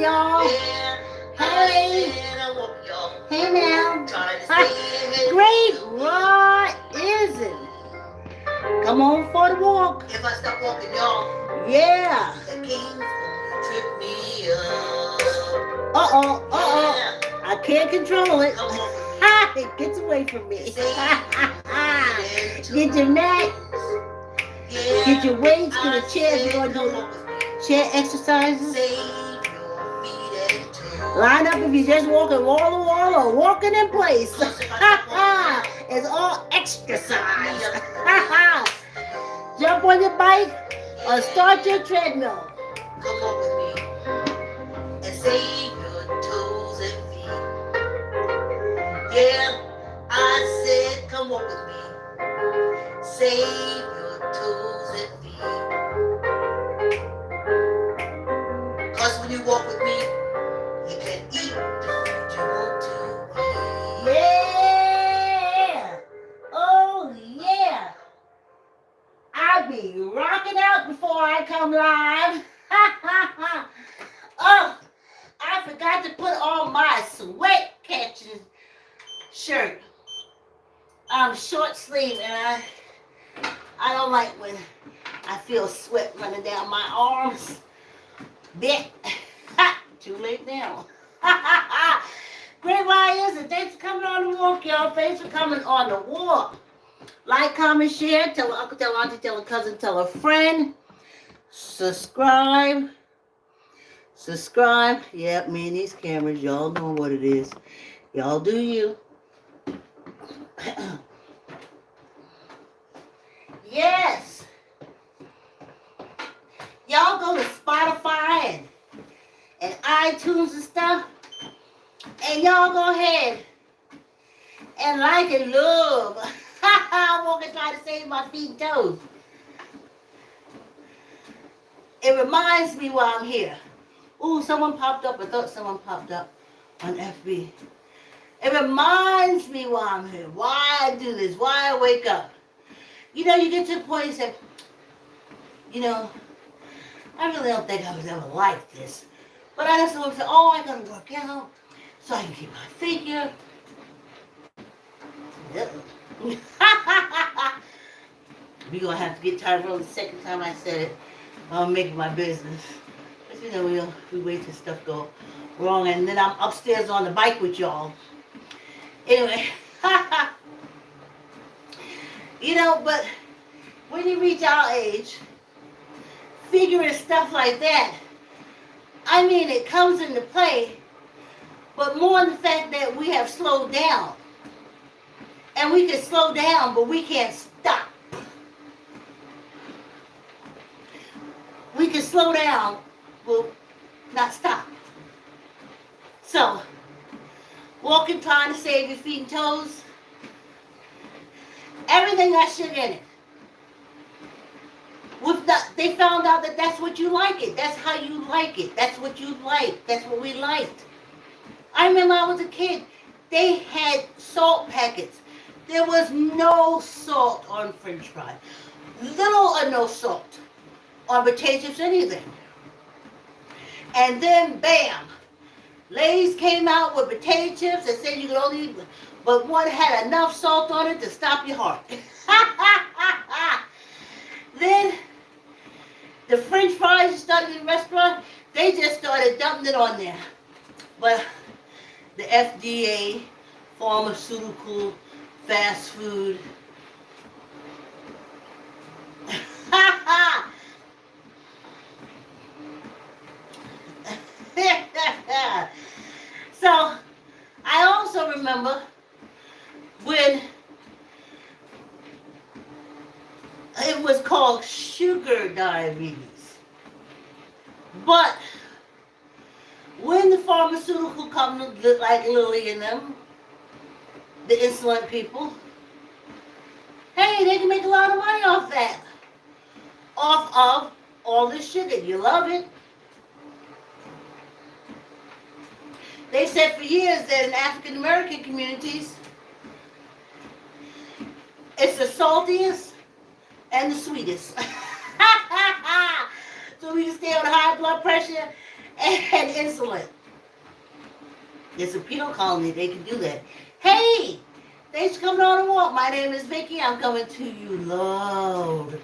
y'all. Hey. Hey now. Great Rod isn't. Come on for the walk. If I stop walking, y'all. Yeah. The king's gonna trip me up. Yeah. I can't control it. Come on. It gets away from me. Get your mat. Yeah. Get your weights. Get a chair. We're going to do chair exercises. Line up if you're just walking wall to wall or walking in place. It's all exercise. Jump on your bike or start your treadmill. Come on with me and save your toes and feet. Yeah, I said come walk with me. Save your toes and feet. Cause when you walk with me, you can eat the food you want to eat. Yeah! Oh yeah! I'll be rocking out before I come live. Oh, I forgot to put on my sweat catching shirt. I'm short sleeve and I don't like when I feel sweat running down my arms. Bit. Too late now. Great Wires, and thanks for coming on the walk, y'all. Thanks for coming on the walk. Like, comment, share. Tell an uncle, tell an auntie, tell a cousin, tell a friend. Subscribe. Subscribe. Yep, me and these cameras, y'all know what it is. Y'all do you. Yes. Y'all go to Spotify and iTunes and stuff. And y'all go ahead and like and love. I'm walking trying to save my feet and toes. It reminds me while I'm here. Ooh, someone popped up. I thought someone popped up on FB. It reminds me while I'm here. Why I do this. Why I wake up. You know, you get to the point and say, you know, I really don't think I was ever like this. But I just want to say, oh, I got to work out so I can keep my figure. We're going to have to get Tyrone the second time I said it. I'm making my business. But you know, we wait till stuff go wrong. And then I'm upstairs on the bike with y'all. Anyway. You know, but when you reach our age, figuring stuff like that, I mean, it comes into play, but more in the fact that we have slowed down. And we can slow down, but we can't stop. We can slow down, but not stop. So, walking, trying to save your feet and toes, everything got sugar in it. They found out that that's what you like it. That's how you like it. That's what you like. That's what we liked. I remember I was a kid. They had salt packets. There was no salt on French fries. Little or no salt on potato chips, anything. And then, bam, Lay's came out with potato chips and said you could only eat, but one had enough salt on it to stop your heart. Then, the French fries started in the restaurant, they just started dumping it on there. But the FDA, pharmaceutical, fast food. So, I also remember when it was called sugar diabetes. But when the pharmaceutical companies like Lilly and them, the insulin people, hey, they can make a lot of money off that. Off of all this sugar. You love it. They said for years that in African American communities, it's the saltiest and the sweetest. So we can stay on high blood pressure and insulin. It's a penal colony. They can do that. Hey, thanks for coming on the walk. My name is Vicki. I'm coming to you live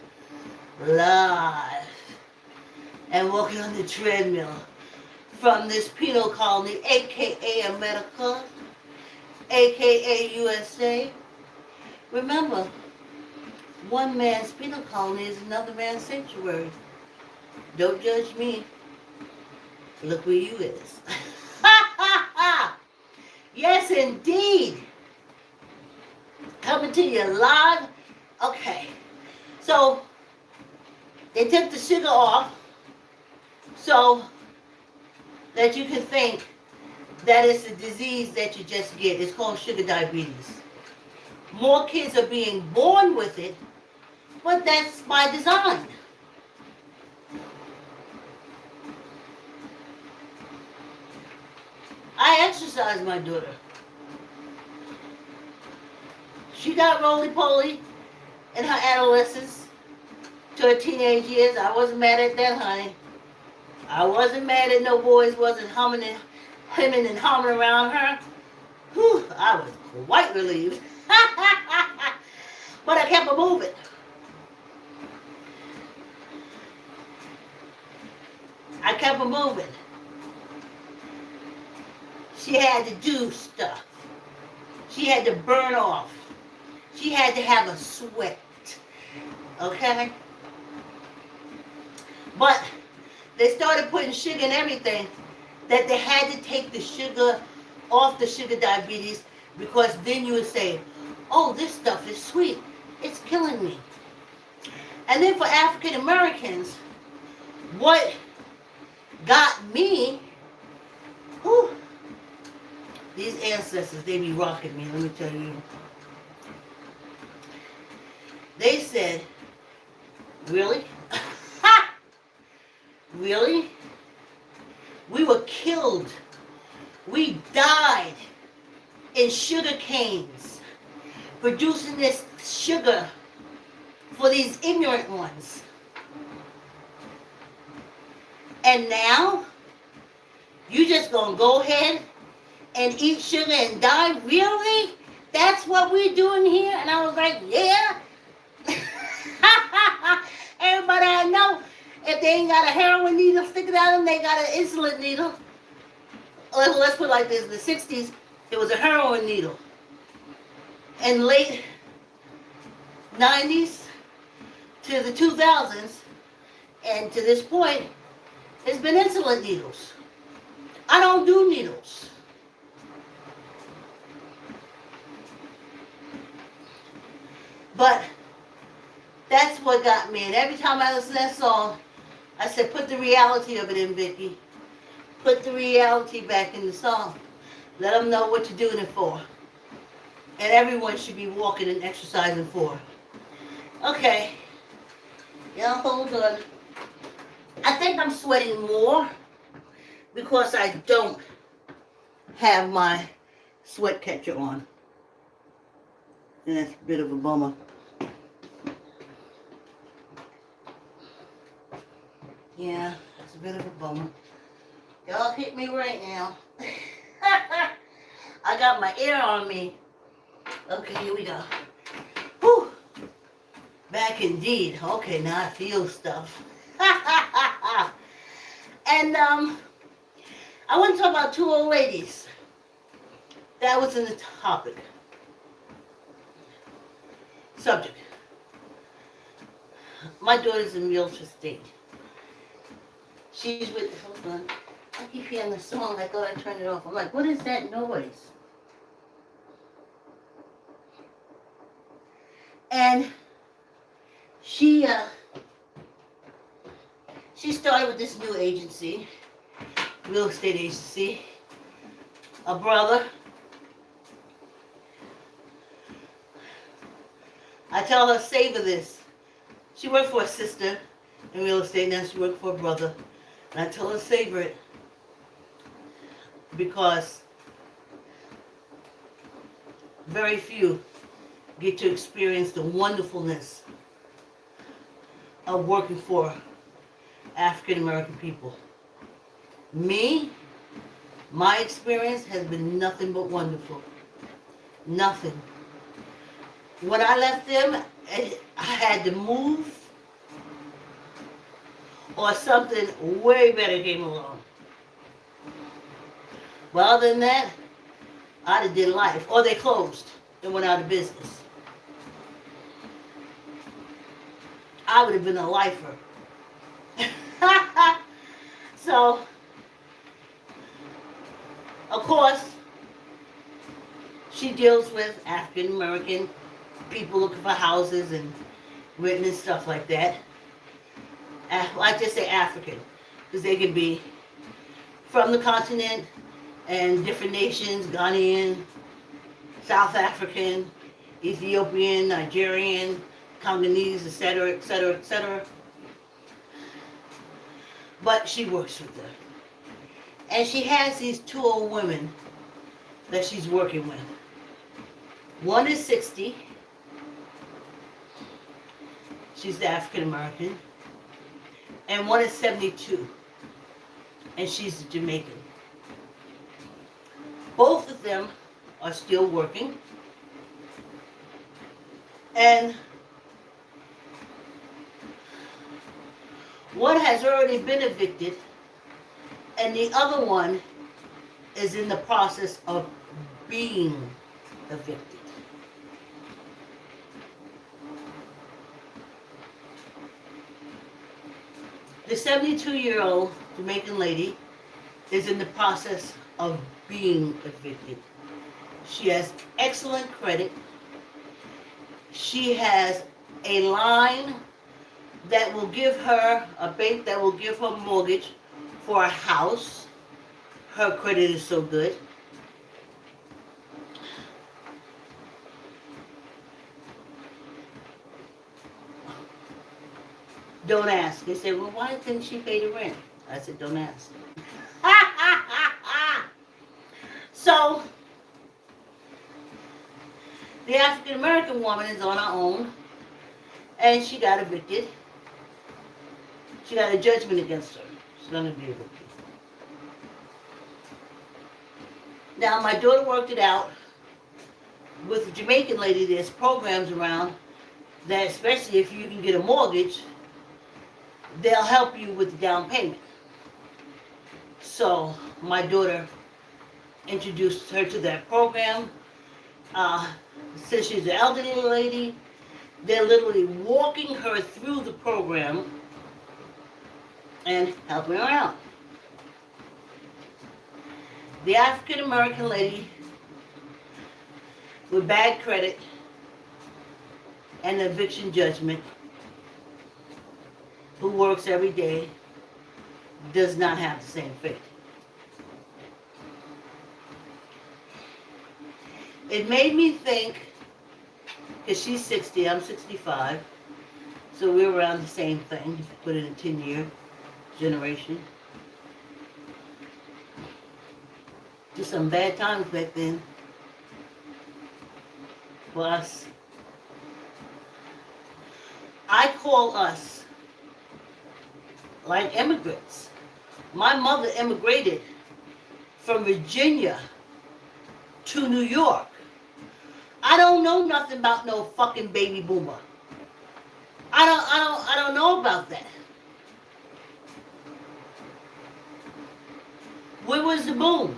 and walking on the treadmill from this penal colony, aka America, aka USA. Remember, one man's penal colony is another man's sanctuary. Don't judge me. Look where you is. Yes, indeed. Coming to you live. Okay. So, they took the sugar off so that you can think that it's a disease that you just get. It's called sugar diabetes. More kids are being born with it, but that's by design. I exercise my daughter. She got roly-poly in her adolescence to her teenage years. I wasn't mad at that, honey. I wasn't mad at no boys wasn't hemming and humming around her. Whew, I was quite relieved. But I kept her moving. I kept her moving. She had to do stuff. She had to burn off. She had to have a sweat. Okay? But they started putting sugar in everything that they had to take the sugar off the sugar diabetes, because then you would say, oh, this stuff is sweet. It's killing me. And then for African Americans, what got me, whew, these ancestors, they be rocking me, let me tell you. They said, really? Really? We were killed. We died in sugar canes, producing this sugar for these ignorant ones. And now, you just gonna go ahead and eat sugar and die? Really? That's what we're doing here? And I was like, yeah. Everybody I know, if they ain't got a heroin needle sticking out of them, they got an insulin needle. Let's put it like this. In the 60s, it was a heroin needle. In late 90s to the 2000s, and to this point, it's been insulin needles. I don't do needles. But that's what got me. And every time I listen to that song, I said, put the reality of it in, Vicki. Put the reality back in the song. Let them know what you're doing it for. And everyone should be walking and exercising for. Okay. Now, hold on. I think I'm sweating more because I don't have my sweat catcher on. And that's a bit of a bummer. Yeah, it's a bit of a bummer. Y'all hit me right now. I got my air on me. Okay, here we go. Whew. Back indeed. Okay, now I feel stuff. And I want to talk about two old ladies. That was in the topic. Subject. My daughter's in Milton State. She's with, hold on. I keep hearing the song. I thought I turned it off. I'm like, what is that noise? And she started with this new agency, real estate agency. A brother. I tell her, savor this. She worked for a sister in real estate, now she worked for a brother. And I tell her, savor it. Because very few get to experience the wonderfulness of working for African American people. Me, my experience has been nothing but wonderful. Nothing. When I left them, I had to move or something way better came along. But other than that, I'd have did life. Or they closed and went out of business. I would have been a lifer. So, of course, she deals with African American people looking for houses and renting and stuff like that. I just say African, because they can be from the continent and different nations, Ghanaian, South African, Ethiopian, Nigerian, Congolese, etc., etc., etc. But she works with them. And she has these two old women that she's working with. One is 60. She's the African American. And one is 72. And she's a Jamaican. Both of them are still working. And one has already been evicted, and the other one is in the process of being evicted. The 72-year-old Jamaican lady is in the process of being evicted. She has excellent credit. She has a line that will give her, a bank that will give her a mortgage for a house. Her credit is so good. Don't ask. They say, well, why didn't she pay the rent? I said, don't ask. So, the African American woman is on her own, and she got evicted. She got a judgment against her. She's going to be evicted. Now, my daughter worked it out with the Jamaican lady. There's programs around that, especially if you can get a mortgage, they'll help you with the down payment. So, my daughter introduced her to that program. Since she's an elderly lady, they're literally walking her through the program and helping her out. The African American lady with bad credit and eviction judgment, who works every day, does not have the same fate. It made me think, because she's 60, I'm 65, so we're around the same thing, if you put it in a 10-year generation. Just some bad times back then for us. I call us like immigrants. My mother immigrated from Virginia to New York. I don't know nothing about no fucking baby boomer. I don't know about that. Where was the boom?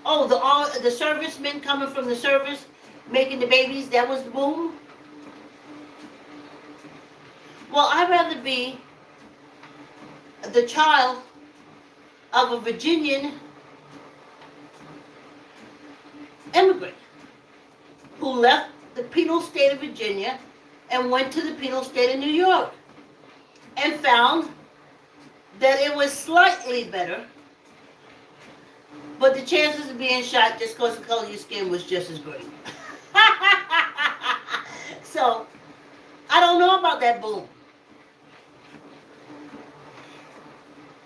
Oh, the servicemen coming from the service, making the babies, that was the boom? Well, I'd rather be the child of a Virginian immigrant who left the penal state of Virginia and went to the penal state of New York and found that it was slightly better, but the chances of being shot just because the color of your skin was just as great. So, I don't know about that boom.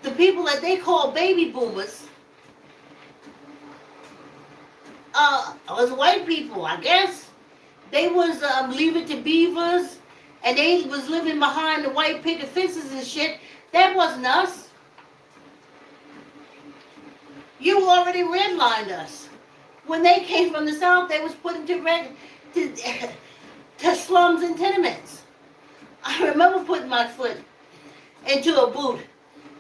The people that they call baby boomers was white people, I guess. They was Leave It to Beavers, and they was living behind the white picket fences and shit, That wasn't us. You already redlined us. When they came from the South, they was put into to slums and tenements. I remember putting my foot into a boot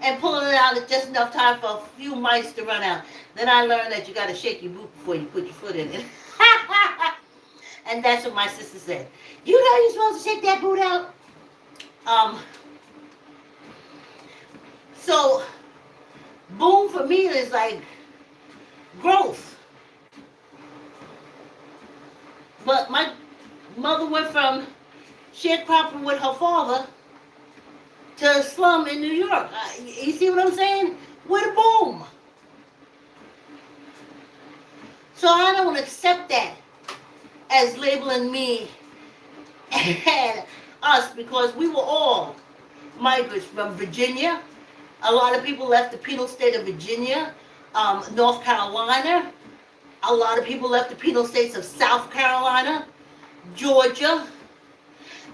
and pulling it out at just enough time for a few mice to run out. Then I learned that you got to shake your boot before you put your foot in it. And that's what my sister said. You know you're supposed to shake that boot out? So, boom for me is like growth. But my mother went from sharecropping with her father to a slum in New York. You see what I'm saying? With a boom. So I don't accept that as labeling me and us, because we were all migrants from Virginia. A lot of people left the penal state of Virginia, North Carolina. A lot of people left the penal states of South Carolina, Georgia,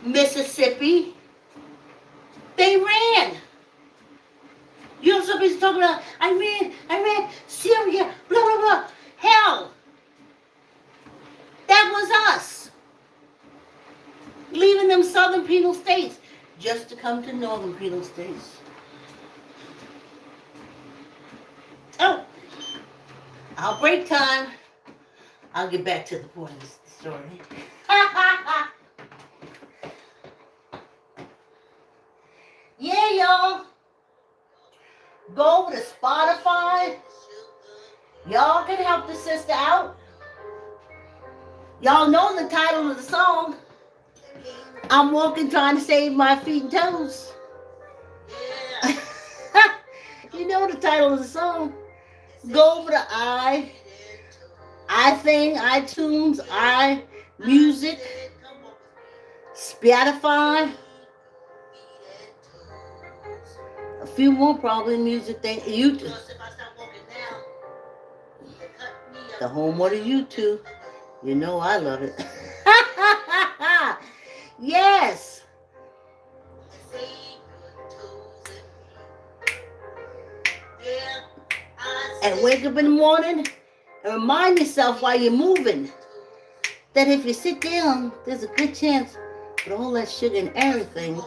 Mississippi. They ran. You know, somebody's talking about, I ran, Syria, blah, blah, blah. Hell, that was us. Leaving them southern penal states just to come to northern penal states. Oh, our break time. I'll get back to the point of the story. Yeah, y'all. Go over to Spotify. Y'all can help the sister out. Y'all know the title of the song. I'm walking trying to save my feet and toes. You know the title of the song. Go over to iTunes, iMusic, Spotify. A few more probably music things. YouTube. The home of the YouTube. You know I love it. Yes. And wake up in the morning and remind yourself while you're moving that if you sit down, there's a good chance with all that sugar and everything.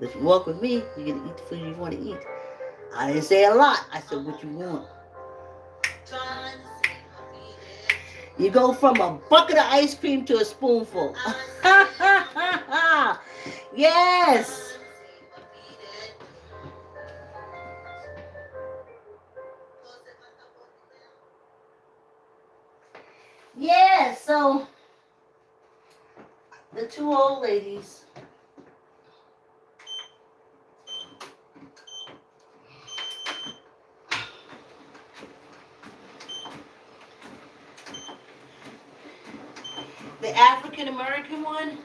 If you walk with me, you're going to eat the food you want to eat. I didn't say a lot. I said what you want. You go from a bucket of ice cream to a spoonful. Yes. Yeah, so the two old ladies, the African American one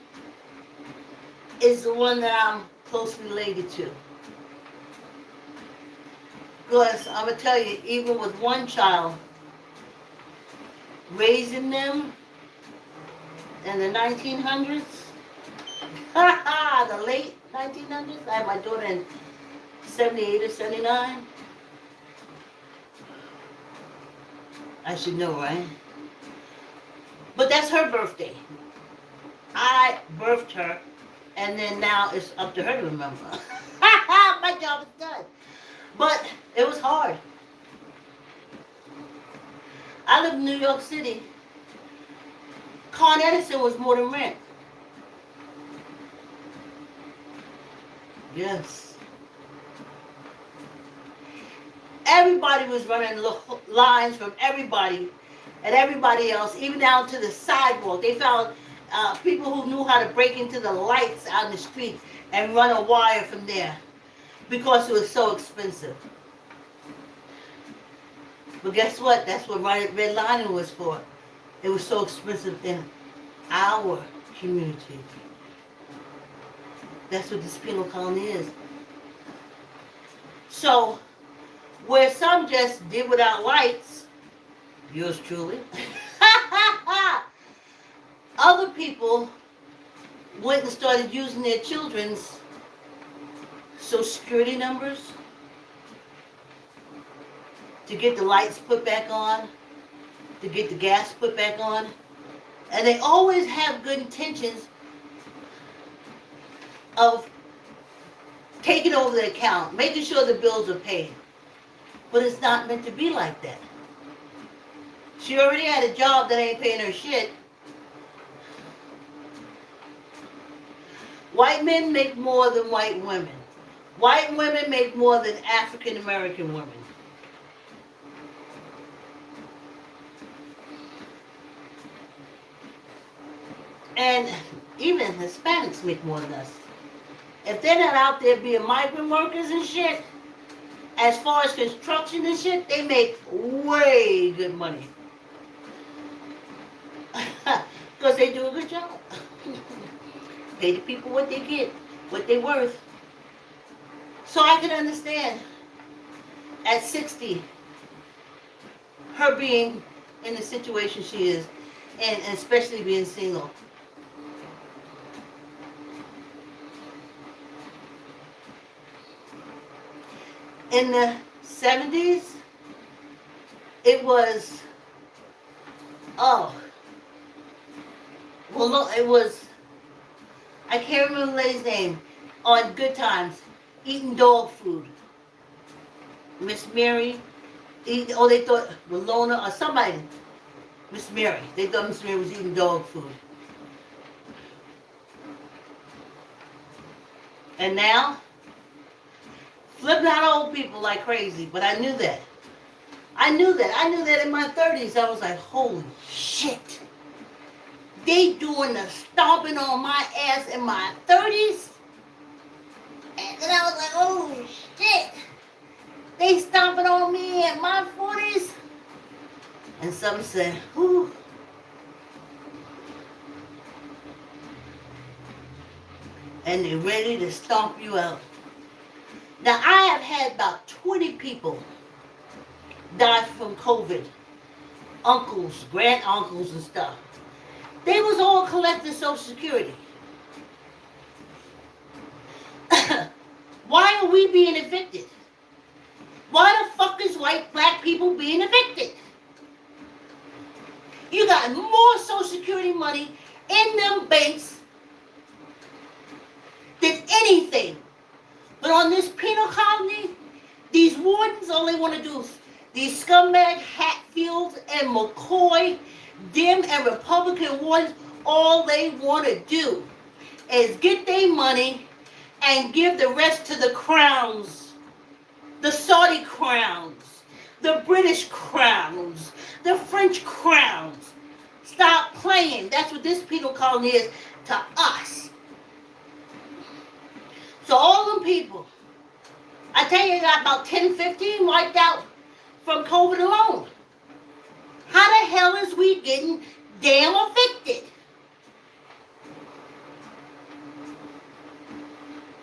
is the one that I'm closely related to. Because I'm going to tell you, even with one child, raising them in the 1900s, the late 1900s, I had my daughter in 78 or 79. I should know, right? But that's her birthday. I birthed her, and then now it's up to her to remember. My job is done. But it was hard. I lived in New York City. Con Edison was more than rent. Yes. Everybody was running lines from everybody and everybody else, even down to the sidewalk. They found people who knew how to break into the lights out in the street and run a wire from there because it was so expensive. But guess what? That's what redlining was for. It was so expensive in our community. That's what this penal colony is. So, where some just did without lights, yours truly, other people went and started using their children's Social Security numbers to get the lights put back on, to get the gas put back on. And they always have good intentions of taking over the account, making sure the bills are paid. But it's not meant to be like that. She already had a job that ain't paying her shit. White men make more than white women. White women make more than African American women. And even Hispanics make more than us. If they're not out there being migrant workers and shit, as far as construction and shit, they make way good money. Because they do a good job. Pay the people what they get, what they're worth. So I can understand at 60, her being in the situation she is, and especially being single. In the 70s, it was, it was, I can't remember the lady's name, on Good Times, eating dog food. Miss Mary, they thought Walona or somebody, Miss Mary, they thought Miss Mary was eating dog food. And now, flipping out old people like crazy, but I knew that. I knew that in my 30s. I was like, holy shit. They doing the stomping on my ass in my 30s? And then I was like, oh shit. They stomping on me in my 40s? And some said, whew. And they're ready to stomp you out. Now, I have had about 20 people die from COVID. Uncles, granduncles and stuff. They was all collecting Social Security. Why are we being evicted? Why the fuck is white, black people being evicted? You got more Social Security money in them banks than anything. But on this penal colony, these wardens, all they want to do is, these scumbag Hatfields and McCoy, Dem and Republican wardens, all they want to do is get their money and give the rest to the crowns. The Saudi crowns, the British crowns, the French crowns. Stop playing. That's what this penal colony is to us. So all them people, I tell you, got about 10, 15 wiped out from COVID alone. How the hell is we getting damn evicted?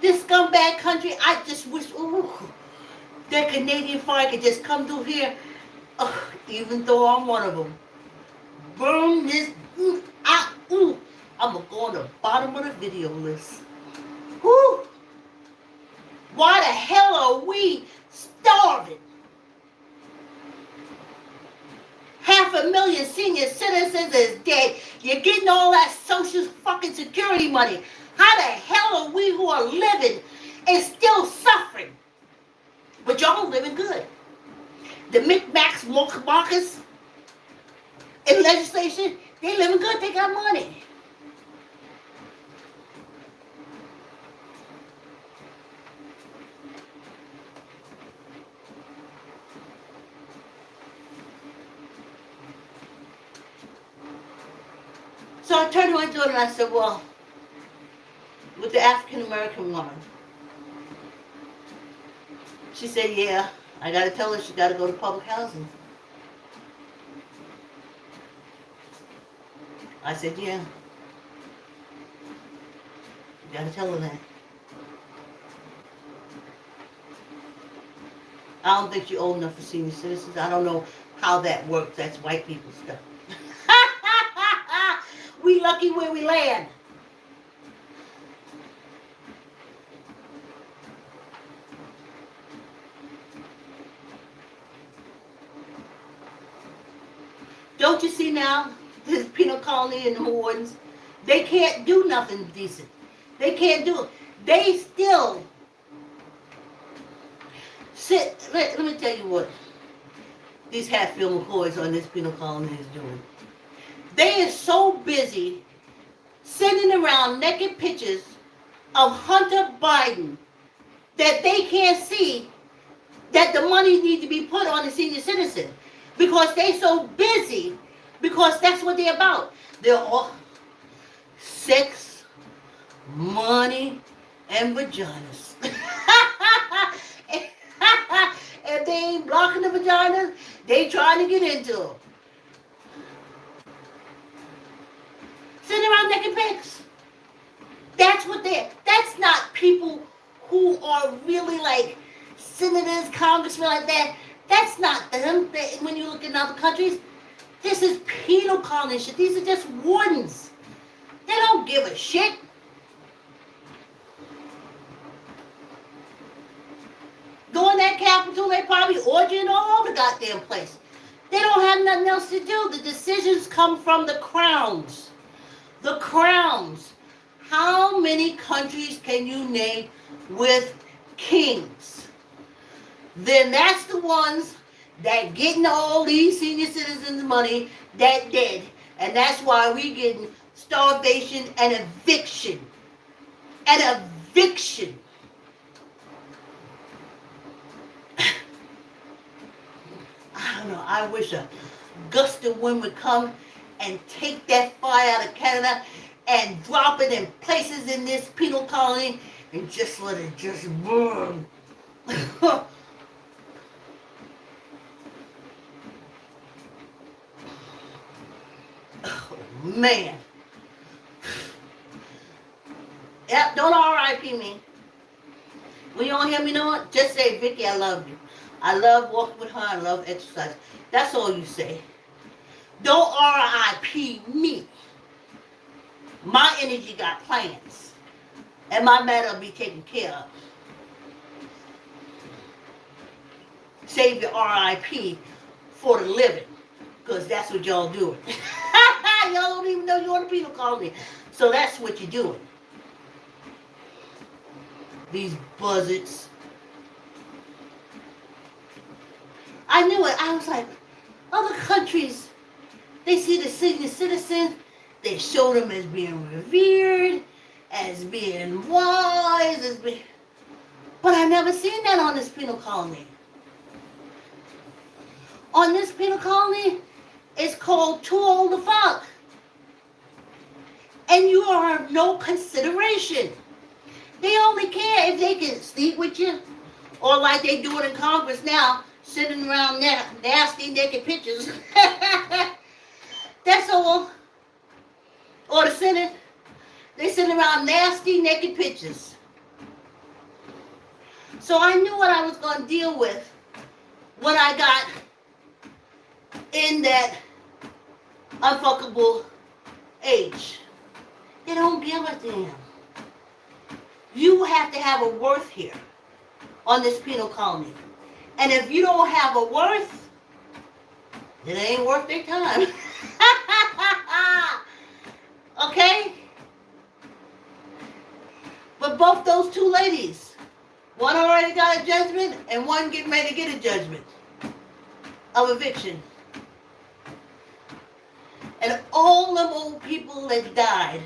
This scumbag country, I just wish, that Canadian fire could just come through here, even though I'm one of them. Burn this, I'm going to go on the bottom of the video list. Whew. Why the hell are we starving? 500,000 senior citizens is dead. You're getting all that social fucking security money. How the hell are we who are living and still suffering? But y'all living good. The Micmacs, Marcus in legislation, they living good. They got money. So I turned to my daughter and I said, well, with the African American woman. She said, yeah, I got to tell her she got to go to public housing. I said, yeah. You got to tell her that. I don't think she's old enough for senior citizens. I don't know how that works. That's white people stuff. We lucky where we land. Don't you see now, this penal colony and the wardens, they can't do nothing decent. They can't do it. They still sit. Let me tell you what these Hatfield McCoys on this penal colony is doing. They are so busy sending around naked pictures of Hunter Biden that they can't see that the money needs to be put on the senior citizen because they're so busy, because that's what they're about. They're all sex, money, and vaginas. If they ain't blocking the vaginas, they trying to get into them. Sitting around naked pics. That's what they're. That's not people who are really like senators, congressmen like that. That's not them. When you look in other countries, this is penal colony shit. These are just wardens. They don't give a shit. Go in that Capitol, they probably orgying all over the goddamn place. They don't have nothing else to do. The decisions come from the crowns. The crowns. How many countries can you name with kings? Then that's the ones that getting all these senior citizens money that dead. And that's why we getting starvation and eviction. And eviction. I don't know, I wish a gust of wind would come and take that fire out of Canada and drop it in places in this penal colony and just let it just burn. Oh, man. Yep, don't R.I.P. me. When you don't hear me, you know what? Just say, Vicki, I love you. I love walking with her. I love exercise. That's all you say. Don't R.I.P. me. My energy got plans. And my matter will be taken care of. Save your R.I.P. for the living. Because that's what y'all doing. Y'all don't even know you're on the penal colony. So that's what you're doing. These buzzards. I knew it. I was like, other countries, they see the senior citizen, they show them as being revered, as being wise, as being... But I never seen that on this penal colony. On this penal colony, it's called too old to fuck. And you are of no consideration. They only care if they can sleep with you, or like they do it in Congress now, sitting around nasty naked pictures. That's all. Or the Senate, they sit around nasty naked pictures. So I knew what I was going to deal with when I got in that unfuckable age. They don't give a damn. You have to have a worth here on this penal colony. And if you don't have a worth, it ain't worth their time. Okay? But both those two ladies, one already got a judgment and one getting ready to get a judgment of eviction. And all them old people that died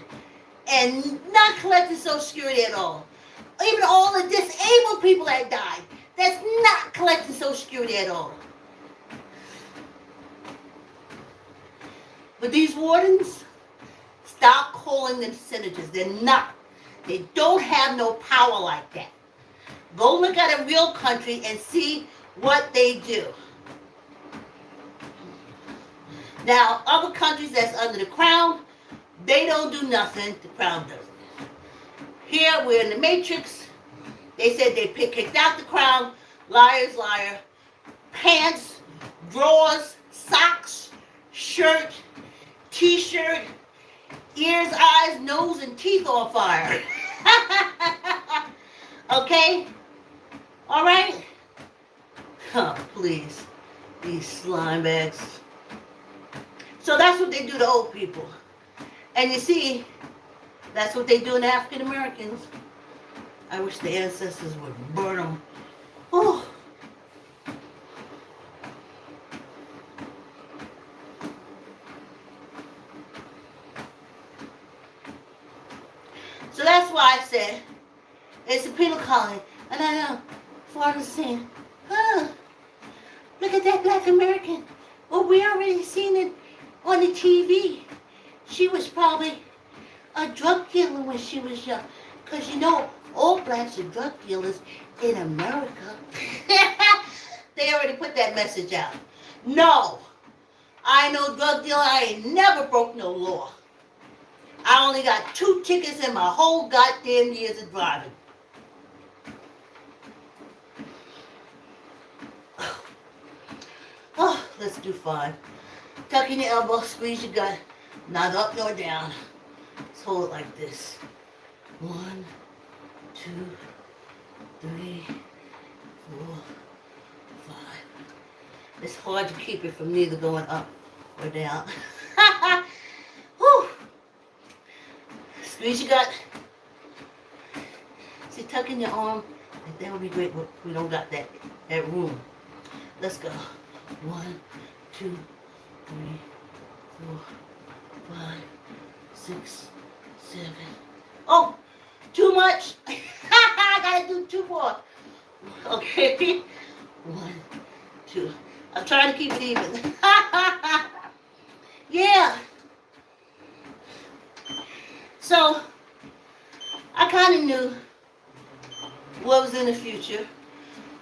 and not collecting Social Security at all. Even all the disabled people that died, that's not collecting Social Security at all. But these wardens, stop calling them senators. They're not. They don't have no power like that. Go look at a real country and see what they do. Now, other countries that's under the crown, they don't do nothing. The crown does. Here, we're in the Matrix. They said they kicked out the crown. Liars, liar. Pants, drawers, socks, shirt, t-shirt, ears, eyes, nose, and teeth on fire. Okay? All right? Oh, please. These slime bags. So that's what they do to old people. And you see, that's what they do in African Americans. I wish the ancestors would burn them. Oh. So that's why I said it's a penal colony. And I know foreigners saying, huh, look at that black American. Well, we already seen it on the TV. She was probably a drug dealer when she was young. Because you know, all blacks are drug dealers in America. They already put that message out. No, I ain't no drug dealer. I ain't never broke no law. I only got 2 tickets in my whole goddamn years of driving. Oh, let's do 5. Tuck in your elbow, squeeze your gut, not up nor down. Let's hold it like this. 1, 2, 3, 4, 5. It's hard to keep it from neither going up or down. Whew. Squeeze your gut. See, tuck in your arm. That would be great, but we don't got that room. Let's go. 1, 2, 3, 4, 5, 6, 7. Oh, too much. I gotta do 2 more. Okay. 1, 2. I'm trying to keep it even. Yeah. So, I kind of knew what was in the future.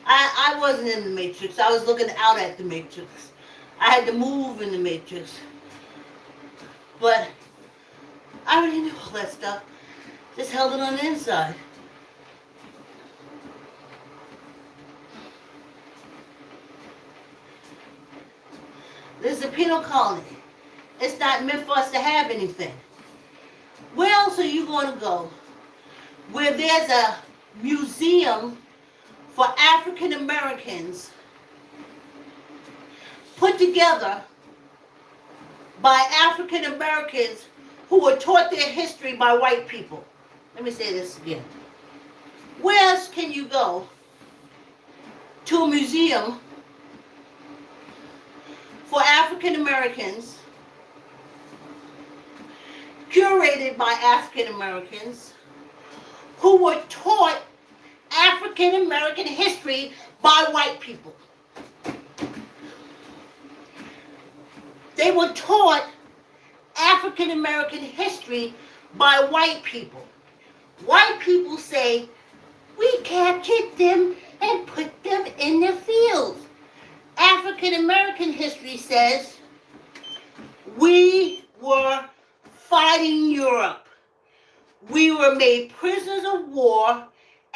I wasn't in the Matrix. I was looking out at the Matrix. I had to move in the Matrix. But I already knew all that stuff. Just held it on the inside. This is a penal colony. It's not meant for us to have anything. Where else are you going to go where there's a museum for African Americans put together by African Americans who were taught their history by white people? Let me say this again. Where else can you go to a museum for African Americans, curated by African Americans, who were taught African American history by white people? They were taught African American history by white people. White people say, we captured them and put them in the fields. African American history says, we were fighting Europe. We were made prisoners of war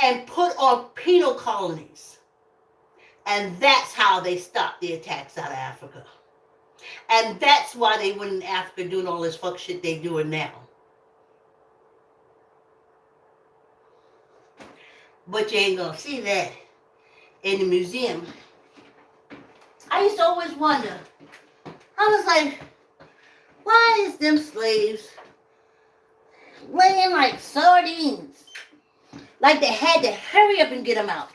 and put on penal colonies. And that's how they stopped the attacks out of Africa. And that's why they went in Africa doing all this fuck shit they doing now. But you ain't gonna see that in the museum. I used to always wonder, I was like, why is them slaves laying like sardines? Like they had to hurry up and get them out.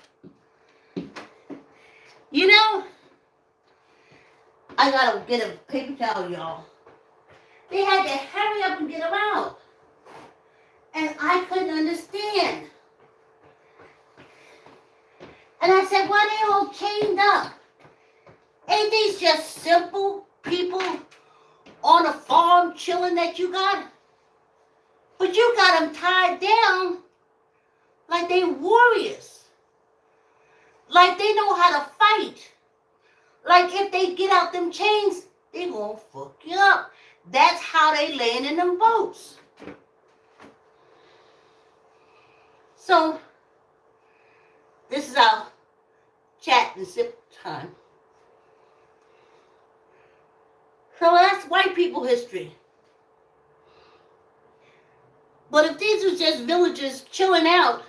You know, I gotta get a paper towel, y'all. They had to hurry up and get them out. And I couldn't understand. And I said, why are they all chained up? Ain't these just simple people on a farm chilling that you got? But you got them tied down like they warriors. Like they know how to fight. Like if they get out them chains, they gonna fuck you up. That's how they laying in them boats. So, this is our chat and sip time. So that's white people history. But if these are just villagers chilling out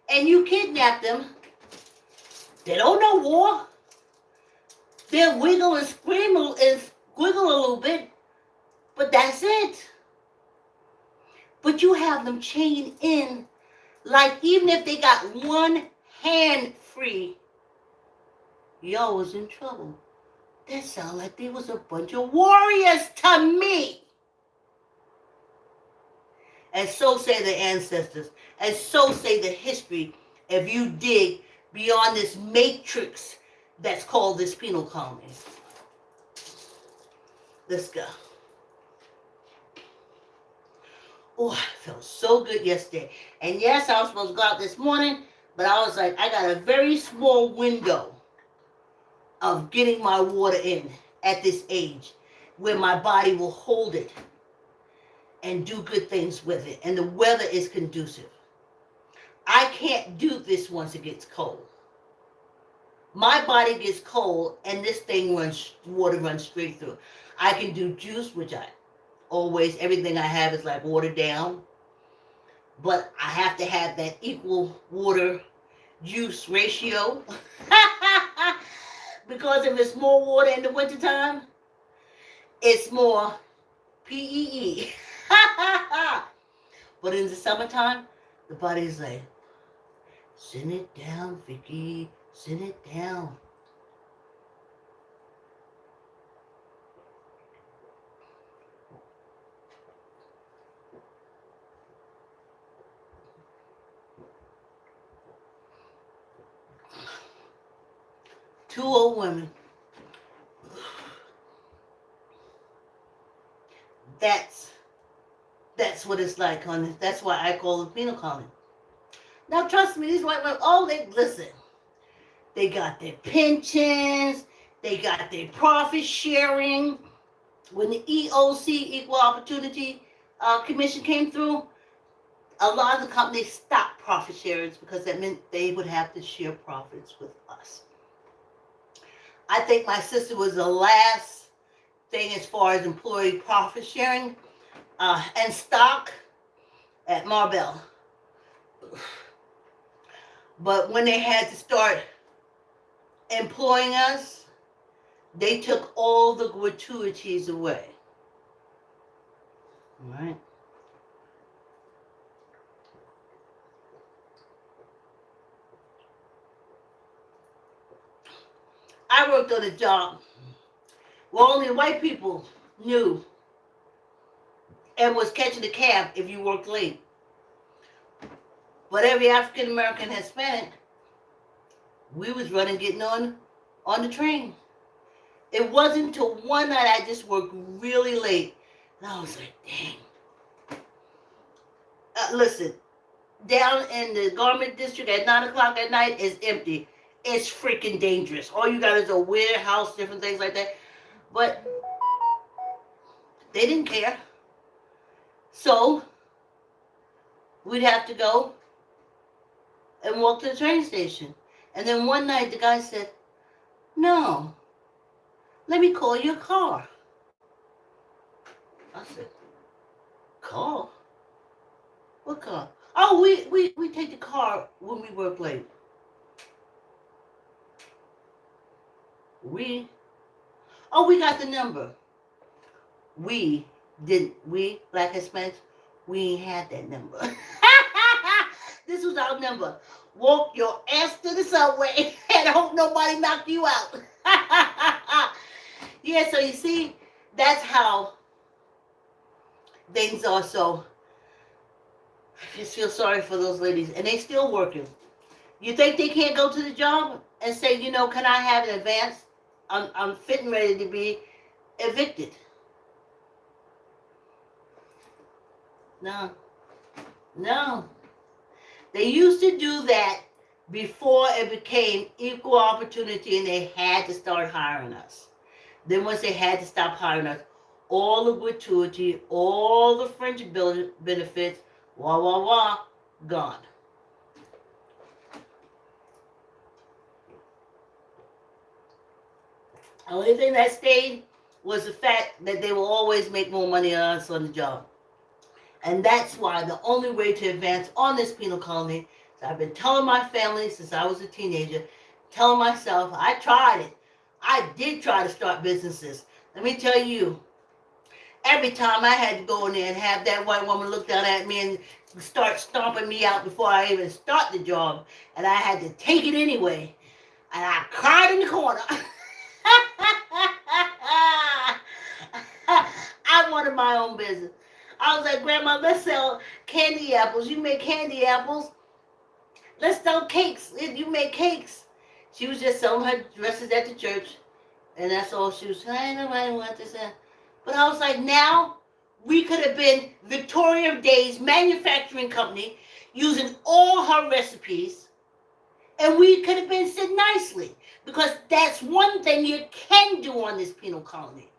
and you kidnap them, they don't know war. They'll wiggle and scream and Wiggle a little bit, but that's it. But you have them chained in, like even if they got one hand free, y'all was in trouble. That sound like they was a bunch of warriors to me. And so say the ancestors, and so say the history, if you dig beyond this matrix that's called this penal colony. Let's go. Oh, I felt so good yesterday. And yes, I was supposed to go out this morning, but I was like, I got a very small window of getting my water in at this age where my body will hold it and do good things with it. And the weather is conducive. I can't do this once it gets cold. My body gets cold and this thing water runs straight through. I can do juice, which I always, everything I have is like watered down. But I have to have that equal water juice ratio. Because if it's more water in the wintertime, it's more PEE. But in the summertime, the body's like, send it down, Vicki. Send it down. Two old women. That's what it's like, honey. That's why I call it penal colony. Now trust me, these white women, they listen. They got their pensions, they got their profit sharing. When the EOC, Equal Opportunity Commission came through, a lot of the companies stopped profit sharing because that meant they would have to share profits with us. I think my sister was the last thing as far as employee profit sharing and stock at Marbell. But when they had to start employing us, they took all the gratuities away. All right. I worked on a job where only white people knew and was catching the cab if you worked late. But every African American Hispanic, we was running, getting on the train. It wasn't until one night I just worked really late. And I was like, dang. Listen, down in the garment district at 9 o'clock at night is empty. It's freaking dangerous. All you got is a warehouse, different things like that. But they didn't care. So we'd have to go and walk to the train station. And then one night the guy said, no, let me call your car. I said, car? What car? Oh, we take the car when we work late. We got the number. We Black Hispanics, we ain't had that number. This was our number. Walk your ass to the subway and hope nobody knocked you out. Yeah, so you see, that's how things are. So I just feel sorry for those ladies. And they still working. You think they can't go to the job and say, can I have an advance? I'm fit and ready to be evicted. No. They used to do that before it became equal opportunity and they had to start hiring us. Then once they had to stop hiring us, all the gratuity, all the fringe benefits, gone. The only thing that stayed was the fact that they will always make more money than us on the job. And that's why the only way to advance on this penal colony, I've been telling my family since I was a teenager, telling myself, I tried it. I did try to start businesses. Let me tell you, every time I had to go in there and have that white woman look down at me and start stomping me out before I even start the job, and I had to take it anyway, and I cried in the corner. I wanted my own business. I was like, Grandma, let's sell candy apples. You make candy apples. Let's sell cakes. You make cakes. She was just selling her dresses at the church, and that's all she was saying. Nobody wants this. But I was like, now we could have been Victoria Day's manufacturing company using all her recipes, and we could have been said nicely, because that's one thing you can do on this penal colony.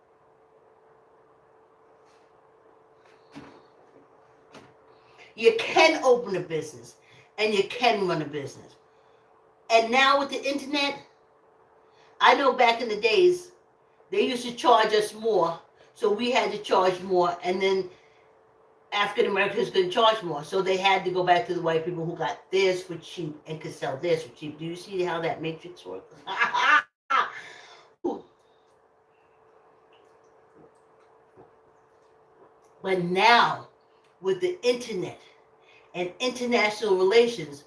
You can open a business, and you can run a business. And now with the internet, I know back in the days, they used to charge us more, so we had to charge more, and then African Americans couldn't charge more, so they had to go back to the white people who got theirs for cheap and could sell theirs for cheap. Do you see how that matrix works? But now, with the internet and international relations,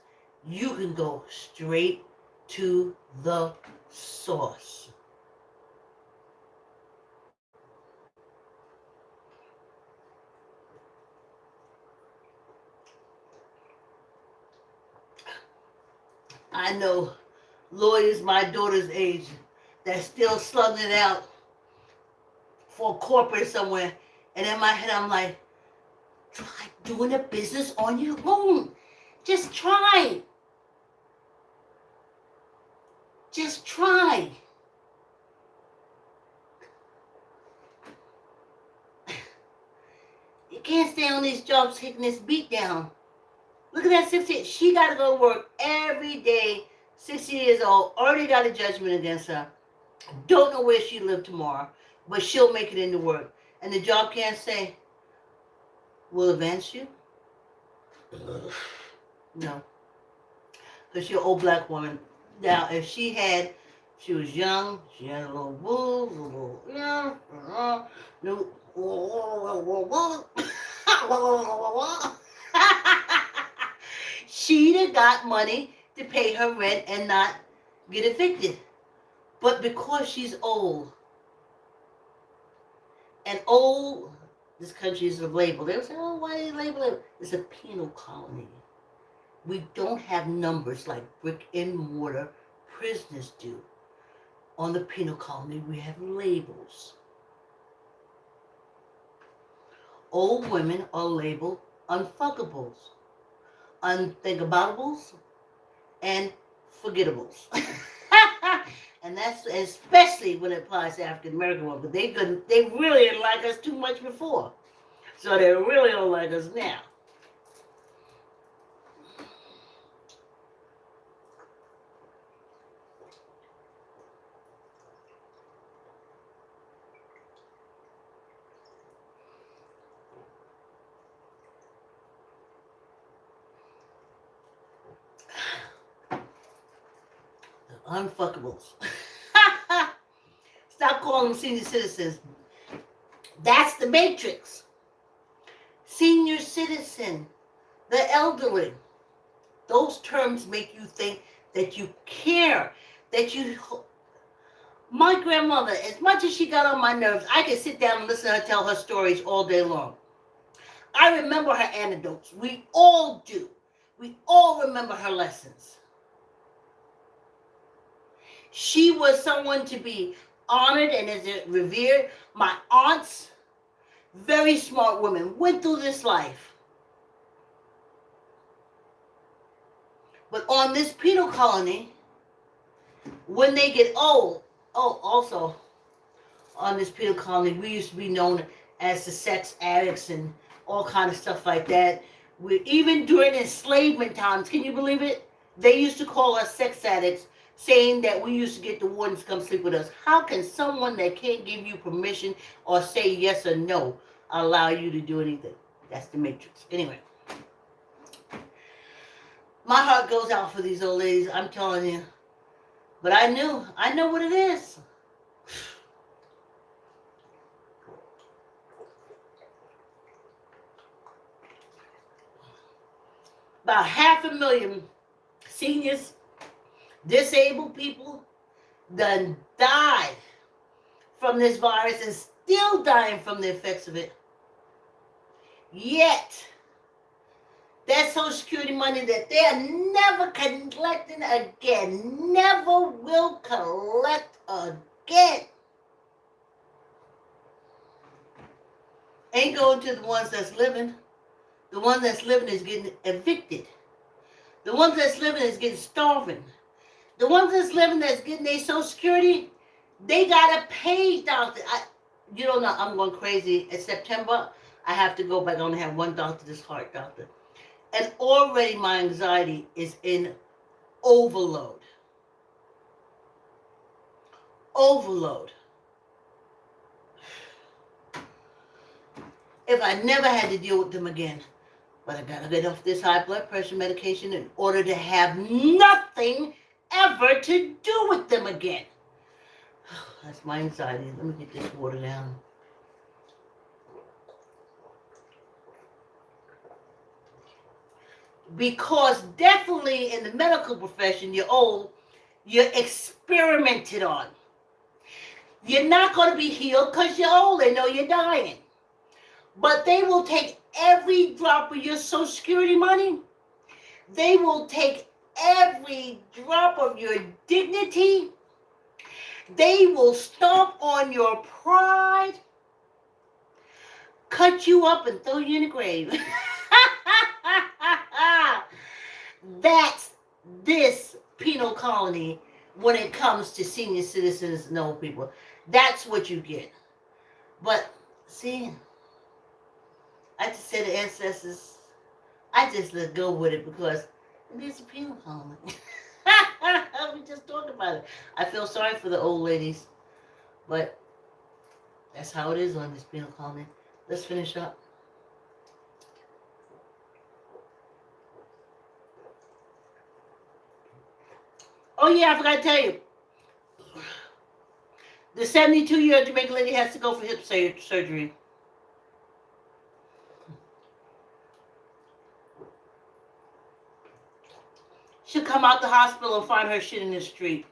you can go straight to the source. I know lawyers my daughter's age that's still slugging it out for corporate somewhere, and in my head I'm like, try doing a business on your own. Just try. Just try. You can't stay on these jobs taking this beat down. Look at that 60. She got to go to work every day. 60 years old. Already got a judgment against her. Don't know where she live tomorrow, but she'll make it into work. And the job can't say, we'll advance you. No. Because she's an old black woman. Now, if she was young, she had a little boobs, a little, she'd have got money to pay her rent and not get evicted. But because she's old, and old, this country is labeled. They would say, oh, why do you label it? It's a penal colony. We don't have numbers like brick and mortar prisoners do. On the penal colony, we have labels. Old women are labeled unfuckables, unthinkaboutables, and forgettables. And that's especially when it applies to African American women, because they really didn't like us too much before. So they really don't like us now. Unfuckables. Stop calling them senior citizens. That's the matrix. Senior citizen, the elderly. Those terms make you think that you care, that you... My grandmother, as much as she got on my nerves, I could sit down and listen to her tell her stories all day long. I remember her anecdotes. We all do. We all remember her lessons. She was someone to be honored and revered. My aunts, very smart women, went through this life. But on this penal colony, when they get old, also on this penal colony, we used to be known as the sex addicts and all kind of stuff like that. Even during enslavement times, can you believe it? They used to call us sex addicts, saying that we used to get the wardens to come sleep with us. How can someone that can't give you permission or say yes or no allow you to do anything? That's the matrix. Anyway, my heart goes out for these old ladies, I'm telling you. But I know what it is. about 500,000 seniors, disabled people done died from this virus and still dying from the effects of it. Yet, that Social Security money that they're never collecting again, never will collect again, ain't going to the ones that's living. The one that's living is getting evicted. The ones that's living is getting starving. The ones that's living that's getting their Social Security, they gotta pay doctor. You don't know, I'm going crazy. In September, I have to go back. I only have one doctor, this heart doctor. And already my anxiety is in overload. Overload. If I never had to deal with them again. But I gotta get off this high blood pressure medication in order to have nothing ever to do with them again. That's my anxiety. Let me get this water down. Because definitely in the medical profession, you're old, you're experimented on. You're not going to be healed because you're old. They know you're dying. But they will take every drop of your Social Security money. They will take every drop of your dignity. They will stomp on your pride, cut you up and throw you in the grave. That's this penal colony when it comes to senior citizens and old people. That's what you get. But see, I just say the ancestors, I just let go with it because it is a penal colony. We just talked about it. I feel sorry for the old ladies, but that's how it is on this penal colony. Let's finish up. Oh yeah, I forgot to tell you. The 72-year-old Jamaican lady has to go for hip surgery. She'll come out the hospital and find her shit in the street.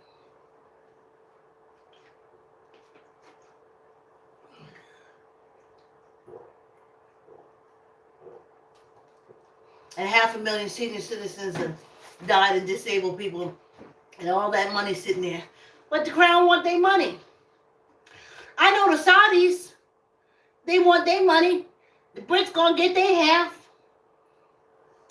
And 500,000 senior citizens have died and disabled people and all that money sitting there. But the Crown want their money. I know the Saudis, they want their money. The Brits gonna get their half.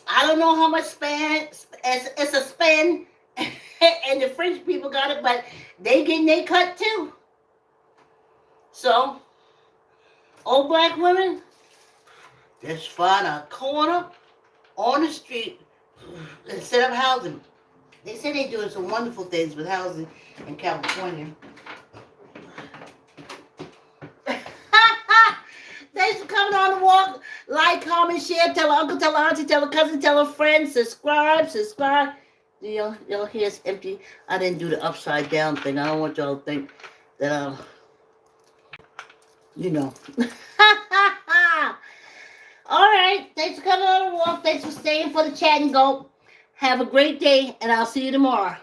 I don't know how much it's a spend, and the French people got it, but they getting their cut too. So, old black women, just find a corner on the street and set up housing. They say they're doing some wonderful things with housing in California. Thanks for coming on the walk. Like, comment, share, tell an uncle, tell an auntie, tell a cousin, tell a friend, subscribe. Y'all hear it's empty. I didn't do the upside down thing. I don't want y'all to think that you know. All right. Thanks for coming on the walk. Thanks for staying for the chat and go. Have a great day, and I'll see you tomorrow.